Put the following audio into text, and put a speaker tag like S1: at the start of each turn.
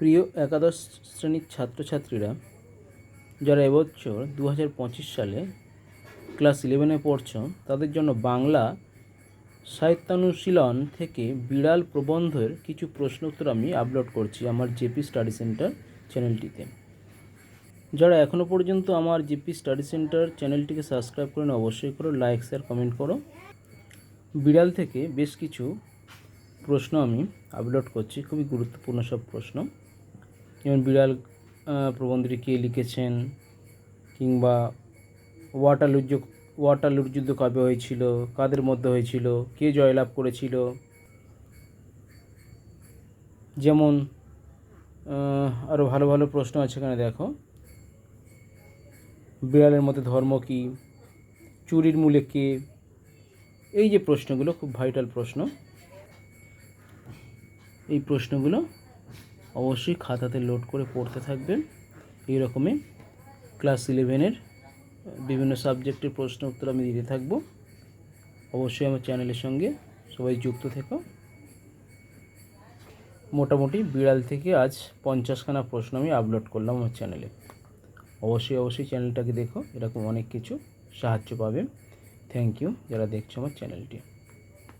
S1: প্রিয় একাদশ শ্রেণীর ছাত্রছাত্রীরা যারা এবছর 2025 সালে ক্লাস 11-এ পড়ছো, তাদের জন্য বাংলা সাহিত্যানুশীলন থেকে বিড়াল প্রবন্ধের কিছু প্রশ্ন উত্তর আমি আপলোড করছি আমার জেপি স্টাডি সেন্টার চ্যানেলটিতে। যারা এখনও পর্যন্ত আমার জেপি স্টাডি সেন্টার চ্যানেলটিকে সাবস্ক্রাইব করেন, অবশ্যই করো, লাইক শেয়ার কমেন্ট করো। বিড়াল থেকে বেশ কিছু প্রশ্ন আমি আপলোড করছি, খুবই গুরুত্বপূর্ণ সব প্রশ্ন। যেমন বিড়াল প্রবন্ধটি কে লিখেছেন, কিংবা ওয়াটারলুর যুদ্ধ কবে হয়েছিল, কাদের মধ্যে হয়েছিল, কে জয়লাভ করেছিল। যেমন আরও ভালো ভালো প্রশ্ন আছে এখানে দেখো। বিড়ালের মধ্যে ধর্ম কী, চুরির মূলে কে। এই যে প্রশ্নগুলো খুব ভাইটাল প্রশ্ন, এই প্রশ্নগুলো অবশ্যই খাতাতে লোড করে পড়তে থাকবেন। এই রকমই ক্লাস 11-এর বিভিন্ন সাবজেক্টের প্রশ্ন উত্তর আমি দিতে থাকব। অবশ্যই আমার চ্যানেলের সঙ্গে সবাই যুক্ত থেকো। মোটামুটি বিড়াল থেকে আজ 50খানা প্রশ্ন আমি আপলোড করলাম আমার চ্যানেলে। অবশ্যই চ্যানেলটাকে দেখো, এরকম অনেক কিছু সাহায্য পাবে। থ্যাংক ইউ যারা দেখছো আমার চ্যানেলটি।